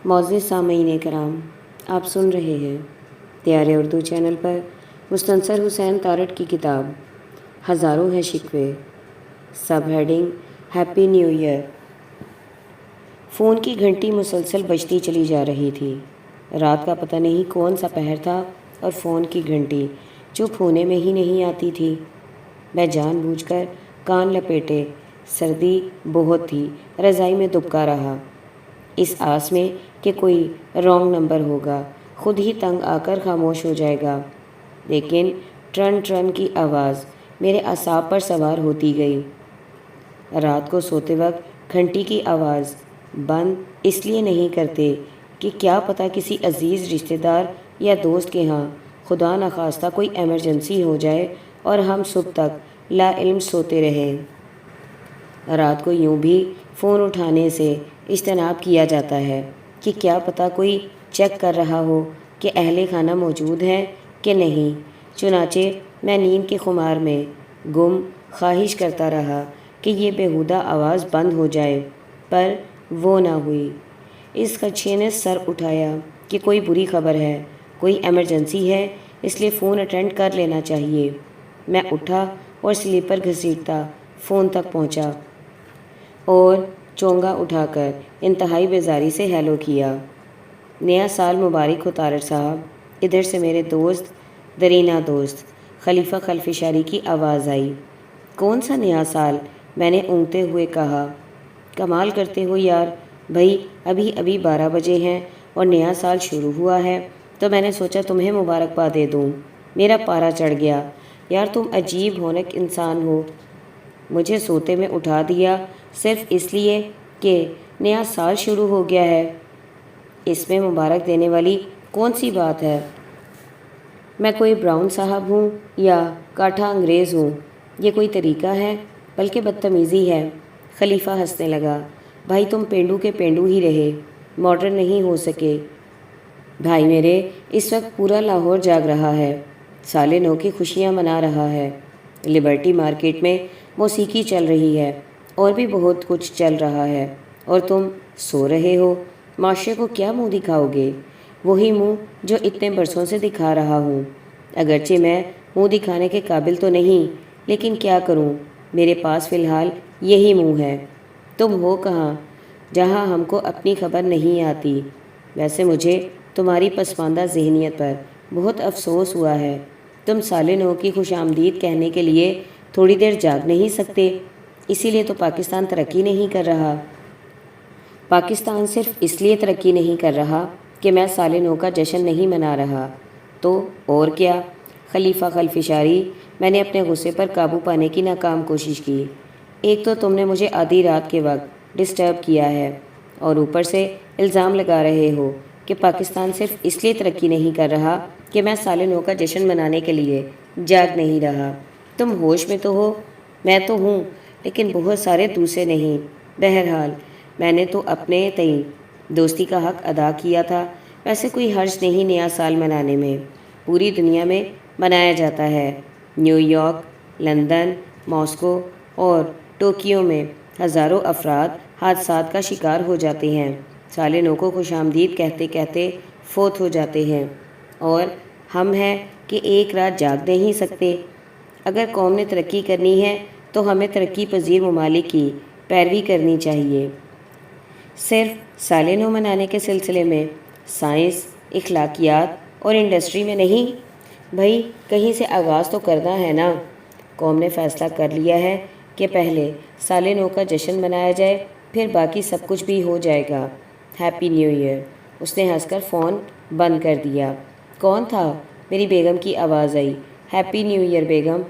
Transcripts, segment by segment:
معزز سامعین کرام، آپ سن رہے ہیں تیار اردو چینل پر مستنصر حسین تارڑ کی کتاب ہزاروں ہیں شکوے، سب heading happy new year. Phone کی گھنٹی مسلسل بجتی چلی جا رہی تھی۔ رات کا پتہ نہیں کون سا پہر تھا اور فون کی گھنٹی چپ ہونے میں ہی نہیں آتی تھی۔ میں جان بوجھ کر کان لپیٹے، سردی بہت تھی، رضائی میں دبکا رہا، اس آس میں کہ کوئی رانگ نمبر ہوگا، خود ہی تنگ آ کر خاموش ہو جائے گا۔ لیکن ٹرن ٹرن کی آواز میرے اعصاب پر سوار ہوتی گئی۔ رات کو سوتے وقت گھنٹی کی آواز بند اس لیے نہیں کرتے کہ کیا پتہ کسی عزیز رشتہ دار یا دوست کے ہاں خدا نخواستہ کوئی ایمرجنسی ہو جائے اور ہم صبح تک لا علم سوتے رہیں۔ رات کو یوں بھی فون اٹھانے سے اجتناب کیا جاتا ہے کہ کیا پتہ کوئی چیک کر رہا ہو کہ اہل خانہ موجود ہیں کہ نہیں۔ چنانچہ میں نیند کے خمار میں گم خواہش کرتا رہا کہ یہ بیہودہ آواز بند ہو جائے، پر وہ نہ ہوئی۔ اس خدشے نے سر اٹھایا کہ کوئی بری خبر ہے، کوئی ایمرجنسی ہے، اس لیے فون اٹینڈ کر لینا چاہیے۔ میں اٹھا اور سلیپر گھسیٹتا فون تک پہنچا اور چونگا اٹھا کر انتہائی بیزاری سے ہیلو کیا۔ نیا سال مبارک ہو طارڑ صاحب، ادھر سے میرے دوست درینہ دوست خلیفہ خلفشاری کی آواز آئی۔ کون سا نیا سال؟ میں نے اونگتے ہوئے کہا۔ کمال کرتے ہو یار، بھائی ابھی 12 بجے ہیں اور نیا سال شروع ہوا ہے، تو میں نے سوچا تمہیں مبارکباد دے دوں۔ میرا پارا چڑھ گیا۔ یار تم عجیب ہونک انسان ہو، مجھے سوتے میں اٹھا دیا صرف اس لیے کہ نیا سال شروع ہو گیا ہے۔ اس میں مبارک دینے والی کون سی بات ہے؟ میں کوئی براؤن صاحب ہوں یا کاٹھا انگریز ہوں؟ یہ کوئی طریقہ ہے؟ بلکہ بدتمیزی ہے۔ خلیفہ ہنسنے لگا۔ بھائی تم پینڈو کے پینڈو ہی رہے، ماڈرن نہیں ہو سکے۔ بھائی میرے، اس وقت پورا لاہور جاگ رہا ہے، سال نو کی خوشیاں منا رہا ہے، لبرٹی مارکیٹ میں موسیقی چل رہی ہے اور بھی بہت کچھ چل رہا ہے، اور تم سو رہے ہو۔ معاشرے کو کیا منہ دکھاؤ گے؟ وہی منہ جو اتنے برسوں سے دکھا رہا ہوں۔ اگرچہ میں منہ دکھانے کے قابل تو نہیں، لیکن کیا کروں، میرے پاس فی الحال یہی منہ ہے۔ تم ہو کہاں جہاں ہم کو اپنی خبر نہیں آتی؟ ویسے مجھے تمہاری پسماندہ ذہنیت پر بہت افسوس ہوا ہے۔ تم سال نو کی خوش آمدید کہنے کے لیے تھوڑی دیر جاگ نہیں سکتے؟ اسی لیے تو پاکستان ترقی نہیں کر رہا۔ پاکستان صرف اس لیے ترقی نہیں کر رہا کہ میں سال نو کا جشن نہیں منا رہا، تو اور کیا؟ خلیفہ خلفشاری، میں نے اپنے غصے پر قابو پانے کی ناکام کوشش کی۔ ایک تو تم نے مجھے آدھی رات کے وقت ڈسٹرب کیا ہے، اور اوپر سے الزام لگا رہے ہو کہ پاکستان صرف اس لیے ترقی نہیں کر رہا کہ میں سال نو کا جشن منانے کے لیے جاگ نہیں رہا۔ تم ہوش میں تو ہو؟ میں تو ہوں، لیکن بہت سارے دوسرے نہیں۔ بہرحال میں نے تو اپنے تئیں دوستی کا حق ادا کیا تھا۔ ویسے کوئی حرج نہیں نیا سال منانے میں، پوری دنیا میں منایا جاتا ہے۔ نیو یارک، لندن، ماسکو اور ٹوکیو میں ہزاروں افراد حادثات کا شکار ہو جاتے ہیں، سال نو کو خوش آمدید کہتے کہتے فوت ہو جاتے ہیں، اور ہم ہیں کہ ایک رات جاگ نہیں سکتے۔ اگر قوم نے ترقی کرنی ہے تو ہمیں ترقی پذیر ممالک کی پیروی کرنی چاہیے، صرف سال نو منانے کے سلسلے میں، سائنس، اخلاقیات اور انڈسٹری میں نہیں۔ بھائی کہیں سے آغاز تو کرنا ہے نا۔ قوم نے فیصلہ کر لیا ہے کہ پہلے سال نو کا جشن منایا جائے، پھر باقی سب کچھ بھی ہو جائے گا۔ Happy new year. اس نے ہنس کر فون بند کر دیا۔ کون تھا؟ میری بیگم کی آواز آئی۔ ہیپی نیو ایئر بیگم۔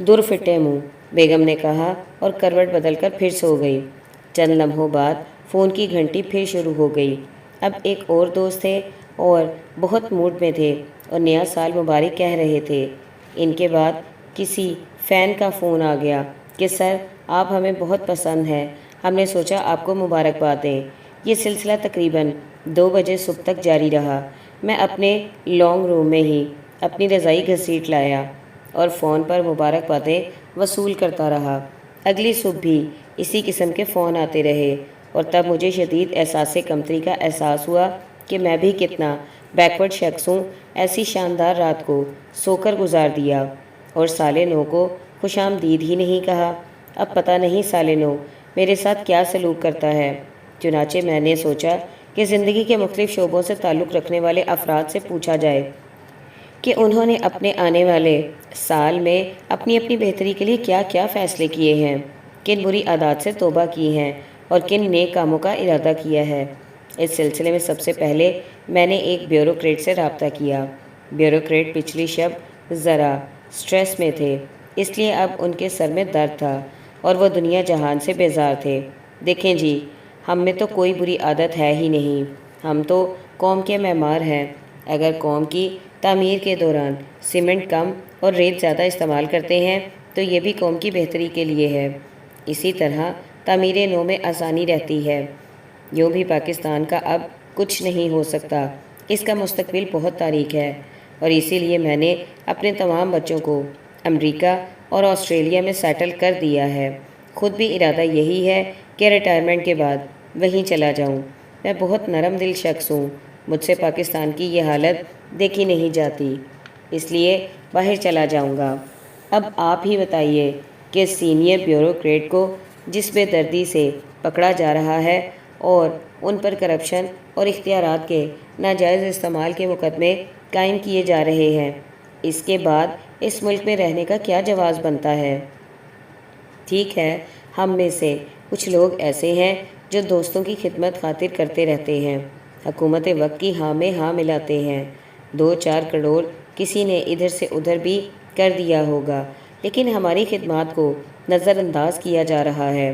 در پھٹے منہ، بیگم نے کہا اور کروٹ بدل کر پھر سو گئی۔ چند لمحوں بعد فون کی گھنٹی پھر شروع ہو گئی۔ اب ایک اور دوست تھے اور بہت موڈ میں تھے اور نیا سال مبارک کہہ رہے تھے۔ ان کے بعد کسی فین کا فون آ گیا کہ سر آپ ہمیں بہت پسند ہیں، ہم نے سوچا آپ کو مبارکباد دیں۔ یہ سلسلہ تقریباً 2 بجے صبح تک جاری رہا۔ میں اپنے لانگ روم میں ہی اپنی رضائی گھسیٹ لایا اور فون پر مبارکبادیں وصول کرتا رہا۔ اگلی صبح بھی اسی قسم کے فون آتے رہے اور تب مجھے شدید احساس کمتری کا احساس ہوا کہ میں بھی کتنا بیکورڈ شخص ہوں۔ ایسی شاندار رات کو سو کر گزار دیا اور سال نو کو خوش آمدید ہی نہیں کہا۔ اب پتہ نہیں سال نو میرے ساتھ کیا سلوک کرتا ہے۔ چنانچہ میں نے سوچا کہ زندگی کے مختلف شعبوں سے تعلق رکھنے والے افراد سے پوچھا جائے کہ انہوں نے اپنے آنے والے سال میں اپنی اپنی بہتری کے لیے کیا کیا فیصلے کیے ہیں، کن بری عادات سے توبہ کی ہیں اور کن نیک کاموں کا ارادہ کیا ہے۔ اس سلسلے میں سب سے پہلے میں نے ایک بیوروکریٹ سے رابطہ کیا۔ بیوروکریٹ پچھلی شب ذرا سٹریس میں تھے، اس لیے اب ان کے سر میں درد تھا اور وہ دنیا جہان سے بیزار تھے۔ دیکھیں جی، ہم میں تو کوئی بری عادت ہے ہی نہیں، ہم تو قوم کے معمار ہیں۔ اگر قوم کی تعمیر کے دوران سیمنٹ کم اور ریت زیادہ استعمال کرتے ہیں تو یہ بھی قوم کی بہتری کے لیے ہے۔ اسی طرح تعمیر نو میں آسانی رہتی ہے۔ یوں بھی پاکستان کا اب کچھ نہیں ہو سکتا، اس کا مستقبل بہت تاریک ہے، اور اسی لیے میں نے اپنے تمام بچوں کو امریکہ اور آسٹریلیا میں سیٹل کر دیا ہے۔ خود بھی ارادہ یہی ہے کہ ریٹائرمنٹ کے بعد وہیں چلا جاؤں۔ میں بہت نرم دل شخص ہوں، مجھ سے پاکستان کی یہ حالت دیکھی نہیں جاتی، اس لیے باہر چلا جاؤں گا۔ اب آپ ہی بتائیے کہ سینئر بیوروکریٹ کو جس بے دردی سے پکڑا جا رہا ہے اور ان پر کرپشن اور اختیارات کے ناجائز استعمال کے مقدمے قائم کیے جا رہے ہیں، اس کے بعد اس ملک میں رہنے کا کیا جواز بنتا ہے؟ ٹھیک ہے، ہم میں سے کچھ لوگ ایسے ہیں جو دوستوں کی خدمت خاطر کرتے رہتے ہیں، حکومت وقت کی ہاں میں ہاں ملاتے ہیں۔ 2-4 کروڑ کسی نے ادھر سے ادھر بھی کر دیا ہوگا، لیکن ہماری خدمات کو نظر انداز کیا جا رہا ہے۔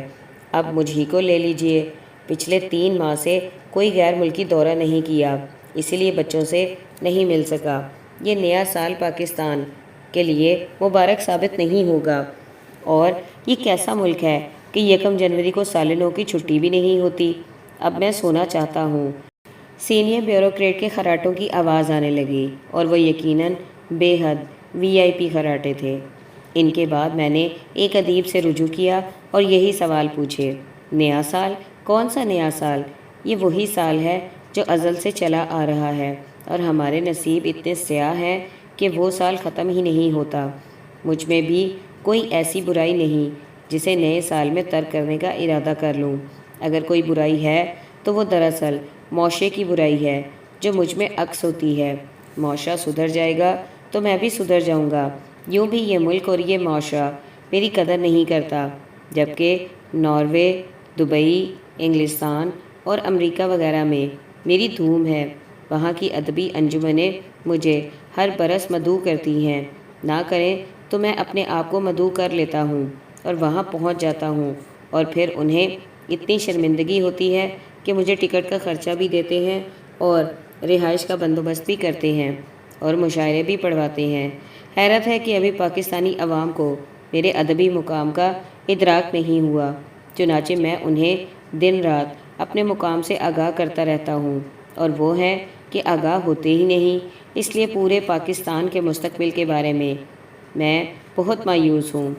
اب مجھ ہی کو لے لیجئے، پچھلے 3 ماہ سے کوئی غیر ملکی دورہ نہیں کیا، اسی لیے بچوں سے نہیں مل سکا۔ یہ نیا سال پاکستان کے لیے مبارک ثابت نہیں ہوگا، اور یہ کیسا ملک ہے کہ 1 جنوری کو سال نو کی چھٹی بھی نہیں ہوتی۔ اب میں سونا چاہتا ہوں۔ سینئر بیوروکریٹ کے خراٹوں کی آواز آنے لگی، اور وہ یقیناً بے حد VIP خراٹے تھے۔ ان کے بعد میں نے ایک ادیب سے رجوع کیا اور یہی سوال پوچھے، نیا سال؟ کون سا نیا سال؟ یہ وہی سال ہے جو ازل سے چلا آ رہا ہے، اور ہمارے نصیب اتنے سیاہ ہیں کہ وہ سال ختم ہی نہیں ہوتا۔ مجھ میں بھی کوئی ایسی برائی نہیں جسے نئے سال میں ترک کرنے کا ارادہ کر لوں۔ اگر کوئی برائی ہے تو وہ دراصل معاشرے کی برائی ہے جو مجھ میں عکس ہوتی ہے۔ معاشرہ سدھر جائے گا تو میں بھی سدھر جاؤں گا۔ یوں بھی یہ ملک اور یہ معاشرہ میری قدر نہیں کرتا، جبکہ ناروے، دبئی، انگلستان اور امریکہ وغیرہ میں میری دھوم ہے۔ وہاں کی ادبی انجمنیں مجھے ہر برس مدعو کرتی ہیں، نہ کریں تو میں اپنے آپ کو مدعو کر لیتا ہوں اور وہاں پہنچ جاتا ہوں، اور پھر انہیں اتنی شرمندگی ہوتی ہے کہ مجھے ٹکٹ کا خرچہ بھی دیتے ہیں اور رہائش کا بندوبست بھی کرتے ہیں اور مشاعرے بھی پڑھواتے ہیں۔ حیرت ہے کہ ابھی پاکستانی عوام کو میرے ادبی مقام کا ادراک نہیں ہوا، چنانچہ میں انہیں دن رات اپنے مقام سے آگاہ کرتا رہتا ہوں، اور وہ ہیں کہ آگاہ ہوتے ہی نہیں۔ اس لیے پورے پاکستان کے مستقبل کے بارے میں بہت مایوس ہوں۔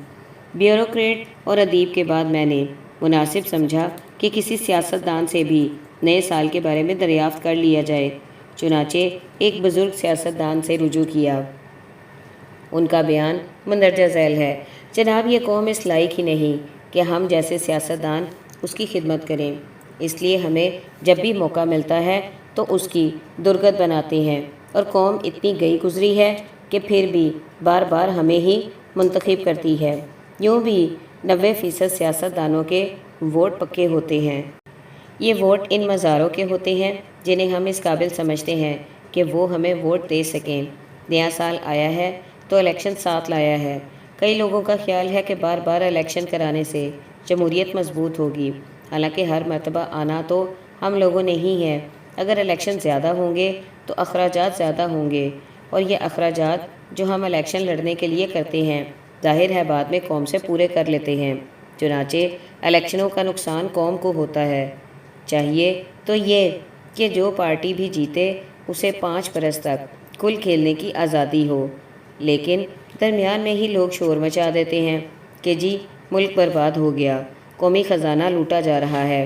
بیوروکریٹ اور ادیب کے بعد میں نے مناسب سمجھا کہ کسی سیاستدان سے بھی نئے سال کے بارے میں دریافت کر لیا جائے۔ چنانچہ ایک بزرگ سیاستدان سے رجوع کیا۔ ان کا بیان مندرجہ ذیل ہے: جناب، یہ قوم اس لائق ہی نہیں کہ ہم جیسے سیاستدان اس کی خدمت کریں، اس لیے ہمیں جب بھی موقع ملتا ہے تو اس کی درگت بناتے ہیں، اور قوم اتنی گئی گزری ہے کہ پھر بھی بار بار ہمیں ہی منتخب کرتی ہے۔ یوں بھی 90% سیاستدانوں کے ووٹ پکے ہوتے ہیں۔ یہ ووٹ ان مزاروں کے ہوتے ہیں جنہیں ہم اس قابل سمجھتے ہیں کہ وہ ہمیں ووٹ دے سکیں۔ نیا سال آیا ہے تو الیکشن ساتھ لایا ہے۔ کئی لوگوں کا خیال ہے کہ بار بار الیکشن کرانے سے جمہوریت مضبوط ہوگی، حالانکہ ہر مرتبہ آنا تو ہم لوگوں نے ہی ہے۔ اگر الیکشن زیادہ ہوں گے تو اخراجات زیادہ ہوں گے، اور یہ اخراجات جو ہم الیکشن لڑنے کے لیے کرتے ہیں، ظاہر ہے بعد میں قوم سے پورے کر لیتے ہیں۔ چنانچہ الیکشنوں کا نقصان قوم کو ہوتا ہے۔ چاہیے تو یہ کہ جو پارٹی بھی جیتے اسے 5 برس تک کھل کھیلنے کی آزادی ہو، لیکن درمیان میں ہی لوگ شور مچا دیتے ہیں کہ جی ملک برباد ہو گیا، قومی خزانہ لوٹا جا رہا ہے،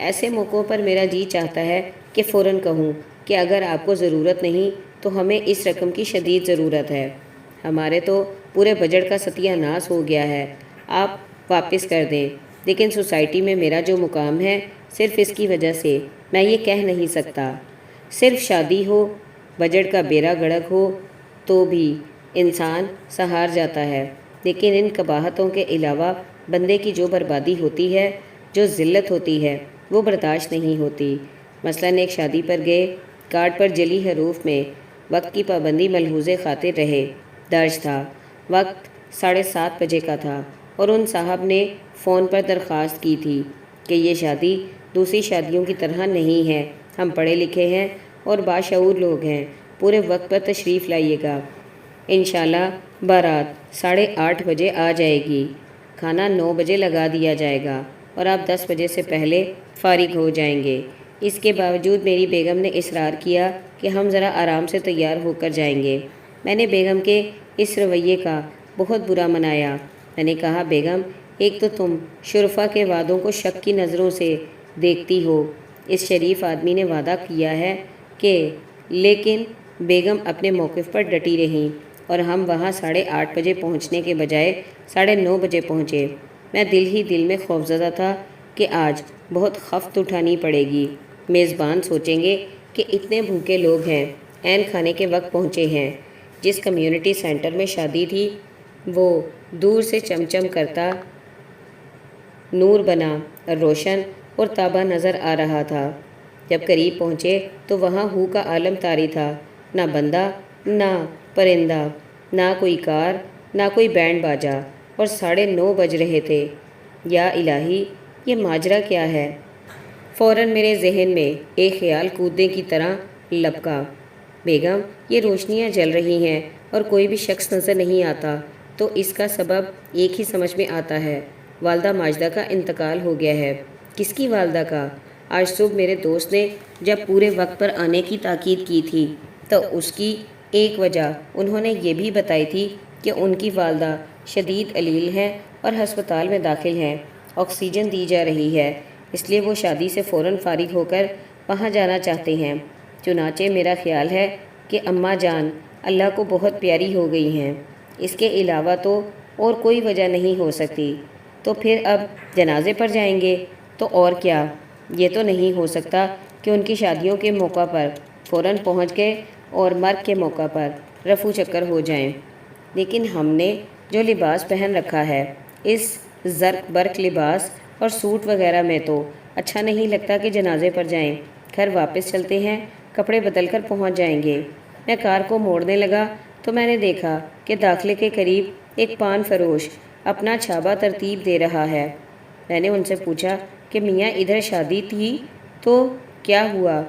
ایسے موقعوں پر میرا جی چاہتا ہے کہ فوراً کہوں کہ اگر آپ کو ضرورت نہیں تو ہمیں اس رقم کی شدید ضرورت ہے، ہمارے تو پورے بجٹ کا ستیہ ناش ہو گیا ہے، آپ واپس کر دیں۔ لیکن سوسائٹی میں میرا جو مقام ہے، صرف اس کی وجہ سے میں یہ کہہ نہیں سکتا۔ صرف شادی ہو، بجٹ کا بیڑا غرق ہو تو بھی انسان سہار جاتا ہے، لیکن ان قباحتوں کے علاوہ بندے کی جو بربادی ہوتی ہے، جو ذلت ہوتی ہے، وہ برداشت نہیں ہوتی۔ مثلاً ایک شادی پر گئے، کارڈ پر جلی حروف میں وقت کی پابندی ملحوظ خاطر رہے درج تھا۔ وقت 7:30 بجے کا تھا اور ان صاحب نے فون پر درخواست کی تھی کہ یہ شادی دوسری شادیوں کی طرح نہیں ہے، ہم پڑھے لکھے ہیں اور باشعور لوگ ہیں، پورے وقت پر تشریف لائیے گا، انشاءاللہ بارات 8:30 بجے آ جائے گی، کھانا 9 بجے لگا دیا جائے گا اور آپ 10 بجے سے پہلے فارغ ہو جائیں گے۔ اس کے باوجود میری بیگم نے اصرار کیا کہ ہم ذرا آرام سے تیار ہو کر جائیں گے۔ میں نے بیگم کے اس رویے کا بہت برا منایا۔ میں نے کہا، بیگم، ایک تو تم شرفا کے وعدوں کو شک کی نظروں سے دیکھتی ہو، اس شریف آدمی نے وعدہ کیا ہے کہ، لیکن بیگم اپنے موقف پر ڈٹی رہیں اور ہم وہاں 8:30 بجے پہنچنے کے بجائے 9:30 بجے پہنچے۔ میں دل ہی دل میں خوفزدہ تھا کہ آج بہت خفت اٹھانی پڑے گی۔ میزبان سوچیں گے کہ اتنے بھوکے لوگ ہیں، عین کھانے کے وقت پہنچے ہیں۔ جس کمیونٹی سینٹر میں شادی تھی وہ دور سے چمچم کرتا نور بنا روشن اور تابہ نظر آ رہا تھا۔ جب قریب پہنچے تو وہاں ہو کا عالم طاری تھا، نہ بندہ نہ پرندہ، نہ کوئی کار نہ کوئی بینڈ باجا، اور 9:30 بج رہے تھے۔ یا الہی، یہ ماجرا کیا ہے؟ فوراً میرے ذہن میں ایک خیال کودنے کی طرح لپکا، بیگم، یہ روشنیاں جل رہی ہیں اور کوئی بھی شخص نظر نہیں آتا تو اس کا سبب ایک ہی سمجھ میں آتا ہے، والدہ ماجدہ کا انتقال ہو گیا ہے۔ کس کی والدہ کا؟ آج صبح میرے دوست نے جب پورے وقت پر آنے کی تاکید کی تھی تو اس کی ایک وجہ انہوں نے یہ بھی بتائی تھی کہ ان کی والدہ شدید علیل ہیں اور ہسپتال میں داخل ہیں، آکسیجن دی جا رہی ہے، اس لیے وہ شادی سے فوراً فارغ ہو کر وہاں جانا چاہتے ہیں۔ چنانچہ میرا خیال ہے کہ اماں جان اللہ کو بہت پیاری ہو گئی ہیں، اس کے علاوہ تو اور کوئی وجہ نہیں ہو سکتی۔ تو پھر اب جنازے پر جائیں گے؟ تو اور کیا، یہ تو نہیں ہو سکتا کہ ان کی شادیوں کے موقع پر فوراً پہنچ گئے اور مرگ کے موقع پر رفو چکر ہو جائیں۔ لیکن ہم نے جو لباس پہن رکھا ہے، اس زرق برق لباس اور سوٹ وغیرہ میں تو اچھا نہیں لگتا کہ جنازے پر جائیں۔ گھر واپس چلتے ہیں، کپڑے بدل کر پہنچ جائیں گے۔ میں کار کو موڑنے لگا تو میں نے دیکھا کہ داخلے کے قریب ایک پان فروش اپنا چھابا ترتیب دے رہا ہے۔ میں نے ان سے پوچھا کہ میاں ادھر شادی تھی تو کیا ہوا؟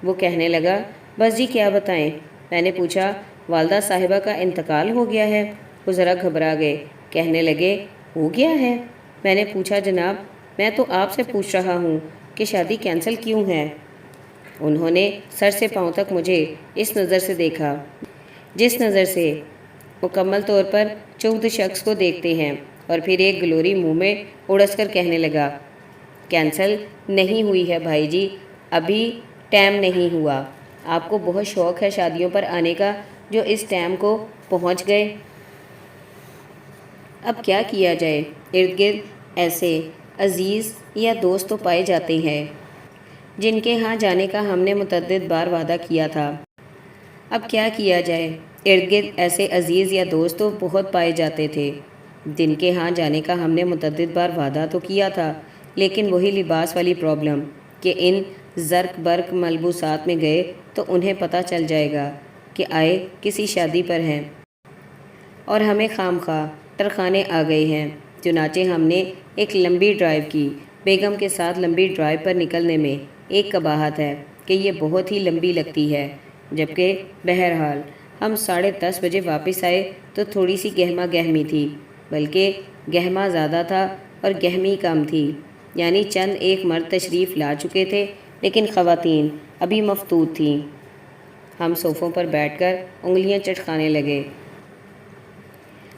وہ کہنے لگا، بس جی کیا بتائیں۔ میں نے پوچھا، والدہ صاحبہ کا انتقال ہو گیا ہے؟ وہ ذرا گھبرا گئے، کہنے لگے، ہو گیا ہے؟ میں نے پوچھا، جناب، میں تو آپ سے پوچھ رہا ہوں کہ شادی کینسل کیوں ہے؟ انہوں نے سر سے پاؤں تک مجھے اس نظر سے دیکھا جس نظر سے مکمل طور پر چغد شخص کو دیکھتے ہیں، اور پھر ایک گلوری منہ میں اڑس کر کہنے لگا، کینسل نہیں ہوئی ہے بھائی جی، ابھی ٹائم نہیں ہوا۔ آپ کو بہت شوق ہے شادیوں پر آنے کا، جو اس ٹائم کو پہنچ گئے۔ اب کیا کیا جائے؟ ارد گرد ایسے عزیز یا دوست تو پائے جاتے ہیں جن کے ہاں جانے کا ہم نے متعدد بار وعدہ کیا تھا۔ اب کیا کیا جائے؟ ارد گرد ایسے عزیز یا دوست تو بہت پائے جاتے تھے جن کے ہاں جانے کا ہم نے متعدد بار وعدہ تو کیا تھا، لیکن وہی لباس والی پرابلم کہ ان زرق برق ملبوسات میں گئے تو انہیں پتہ چل جائے گا کہ آئے کسی شادی پر ہیں اور ہمیں خام خواہ ٹرخانے آ گئے ہیں۔ چنانچہ ہم نے ایک لمبی ڈرائیو کی۔ بیگم کے ساتھ لمبی ڈرائیو پر نکلنے میں ایک قباحت ہے کہ یہ بہت ہی لمبی لگتی ہے، جبکہ بہرحال ہم 10:30 بجے واپس آئے تو تھوڑی سی گہما گہمی تھی، بلکہ گہما زیادہ تھا اور گہمی کم تھی، یعنی چند ایک مرد تشریف لا چکے تھے لیکن خواتین ابھی مفتوت تھیں۔ ہم صوفوں پر بیٹھ کر انگلیاں چٹکانے لگے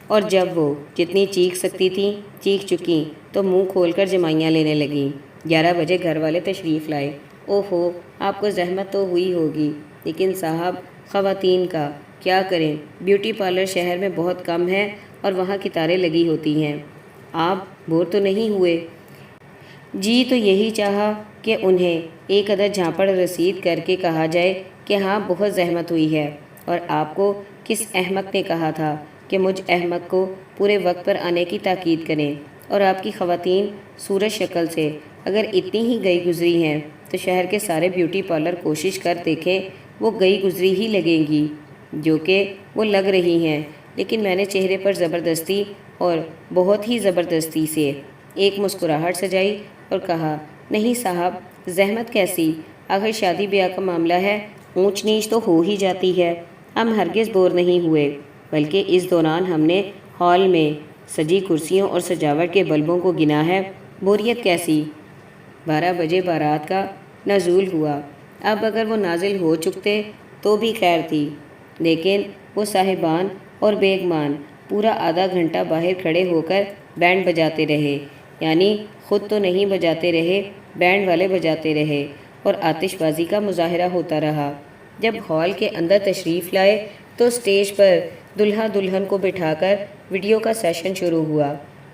اور جب وہ جتنی چیخ سکتی تھیں چیخ چکیں تو منہ کھول کر جمائیاں لینے لگیں۔ 11 بجے گھر والے تشریف لائے۔ اوہو، آپ کو زحمت تو ہوئی ہوگی، لیکن صاحب خواتین کا کیا کریں، بیوٹی پارلر شہر میں بہت کم ہے اور وہاں قطاریں لگی ہوتی ہیں۔ آپ بور تو نہیں ہوئے؟ جی تو یہی چاہا کہ انہیں ایک عدد جھانپڑ رسید کر کے کہا جائے کہ ہاں بہت زحمت ہوئی ہے۔ اور آپ کو کس احمق نے کہا تھا کہ مجھ احمق کو پورے وقت پر آنے کی تاکید کریں؟ اور آپ کی خواتین صورت شکل سے اگر اتنی ہی گئی گزری ہیں تو شہر کے سارے بیوٹی پارلر کوشش کر دیکھیں، وہ گئی گزری ہی لگیں گی، جو کہ وہ لگ رہی ہیں۔ لیکن میں نے چہرے پر زبردستی اور بہت ہی زبردستی سے ایک مسکراہٹ سجائی اور کہا، نہیں صاحب، زحمت کیسی، آخر شادی بیاہ کا معاملہ ہے، اونچ نیچ تو ہو ہی جاتی ہے۔ ہم ہرگز بور نہیں ہوئے، بلکہ اس دوران ہم نے ہال میں سجی کرسیوں اور سجاوٹ کے بلبوں کو گنا ہے۔ بوریت کیسی؟ 12 بجے بارات کا نزول ہوا۔ اب اگر وہ نازل ہو چکتے تو بھی خیر تھی، لیکن وہ صاحبان اور بیگمان پورا آدھا گھنٹہ باہر کھڑے ہو کر بینڈ بجاتے رہے، یعنی خود تو نہیں بجاتے رہے، بینڈ والے بجاتے رہے، اور آتش بازی کا مظاہرہ ہوتا رہا۔ جب ہال کے اندر تشریف لائے تو سٹیج پر دلہا دلہن کو بٹھا کر ویڈیو کا سیشن شروع ہوا۔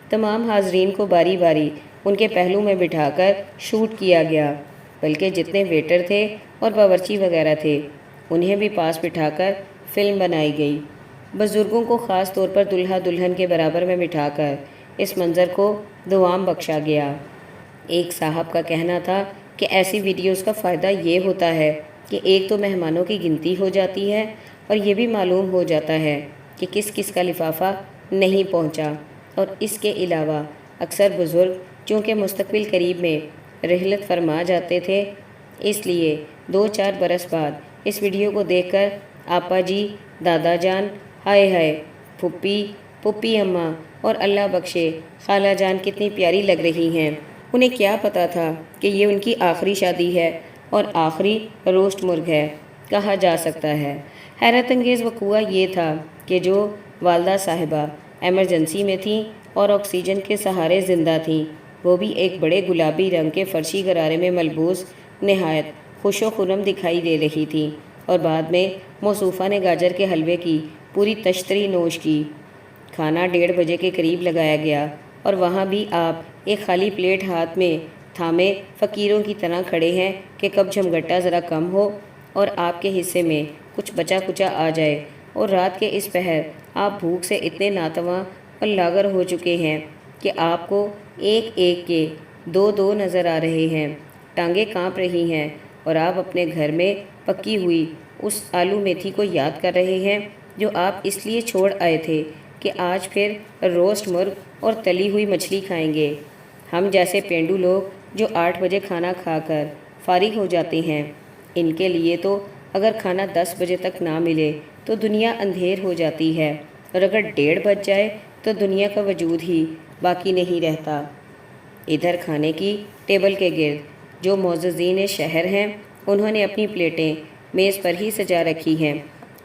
تمام حاضرین کو باری باری ان کے پہلو میں بٹھا کر شوٹ کیا گیا، بلکہ جتنے ویٹر تھے اور باورچی وغیرہ تھے انہیں بھی پاس بٹھا کر فلم بنائی گئی۔ بزرگوں کو خاص طور پر دلہا دلہن کے برابر میں بٹھا کر اس منظر کو دوام بخشا گیا۔ ایک صاحب کا کہنا تھا کہ ایسی ویڈیوز کا فائدہ یہ ہوتا ہے کہ ایک تو مہمانوں کی گنتی ہو جاتی ہے اور یہ بھی معلوم ہو جاتا ہے کہ کس کس کا لفافہ نہیں پہنچا، اور اس کے علاوہ اکثر بزرگ چونکہ مستقبل قریب میں رحلت فرما جاتے تھے، اس لیے 2-4 برس بعد اس ویڈیو کو دیکھ کر آپا جی، دادا جان، ہائے ہائے، پھپھی، پھپھی اماں اور اللہ بخشے خالہ جان کتنی پیاری لگ رہی ہیں، انہیں کیا پتا تھا کہ یہ ان کی آخری شادی ہے اور آخری روسٹ مرغ ہے، کہا جا سکتا ہے۔ حیرت انگیز وقوعہ یہ تھا کہ جو والدہ صاحبہ ایمرجنسی میں تھیں اور آکسیجن کے سہارے زندہ تھیں، وہ بھی ایک بڑے گلابی رنگ کے فرشی غرارے میں ملبوس نہایت خوش و خرم دکھائی دے رہی تھیں، اور بعد میں موصوفہ نے گاجر کے حلوے کی پوری تشتری نوش کی۔ کھانا 1:30 بجے کے قریب لگایا گیا، اور وہاں بھی آپ ایک خالی پلیٹ ہاتھ میں تھامے فقیروں کی طرح کھڑے ہیں کہ کب جھمگٹا ذرا کم ہو اور آپ کے حصے میں کچھ بچا کچا آ جائے۔ اور رات کے اس پہر آپ بھوک سے اتنے ناتواں اور لاغر ہو چکے ہیں کہ آپ کو ایک ایک کے 2 نظر آ رہے ہیں، ٹانگیں کانپ رہی ہیں، اور آپ اپنے گھر میں پکی ہوئی اس آلو میتھی کو یاد کر رہے ہیں جو آپ اس لیے چھوڑ آئے تھے کہ آج پھر روسٹ مرغ اور تلی ہوئی مچھلی کھائیں گے۔ ہم جیسے پینڈو لوگ جو 8 بجے کھانا کھا کر فارغ ہو جاتے ہیں، ان کے لیے تو اگر کھانا 10 بجے تک نہ ملے تو دنیا اندھیر ہو جاتی ہے، اور اگر 1:30 بج جائے تو دنیا کا وجود ہی باقی نہیں رہتا۔ ادھر کھانے کی ٹیبل کے گرد جو معززین شہر ہیں، انہوں نے اپنی پلیٹیں میز پر ہی سجا رکھی ہیں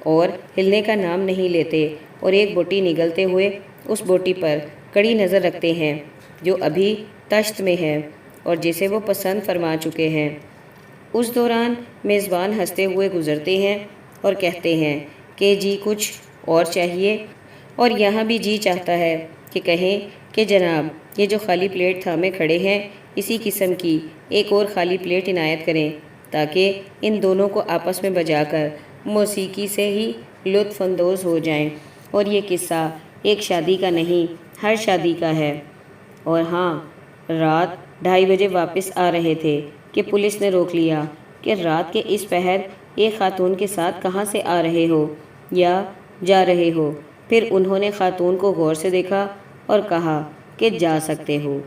اور ہلنے کا نام نہیں لیتے، اور ایک بوٹی نگلتے ہوئے اس بوٹی پر کڑی نظر رکھتے ہیں جو ابھی تشت میں ہے اور جسے وہ پسند فرما چکے ہیں۔ اس دوران میزبان ہنستے ہوئے گزرتے ہیں اور کہتے ہیں کہ جی کچھ اور چاہیے، اور یہاں بھی جی چاہتا ہے کہ کہیں کہ جناب یہ جو خالی پلیٹ تھامے کھڑے ہیں، اسی قسم کی ایک اور خالی پلیٹ عنایت کریں تاکہ ان دونوں کو آپس میں بجا کر موسیقی سے ہی لطف اندوز ہو جائیں۔ اور یہ قصہ ایک شادی کا نہیں، ہر شادی کا ہے۔ اور ہاں، رات 2:30 بجے واپس آ رہے تھے کہ پولیس نے روک لیا کہ رات کے اس پہر ایک خاتون کے ساتھ کہاں سے آ رہے ہو یا جا رہے ہو۔ پھر انہوں نے خاتون کو غور سے دیکھا اور کہا کہ جا سکتے ہو۔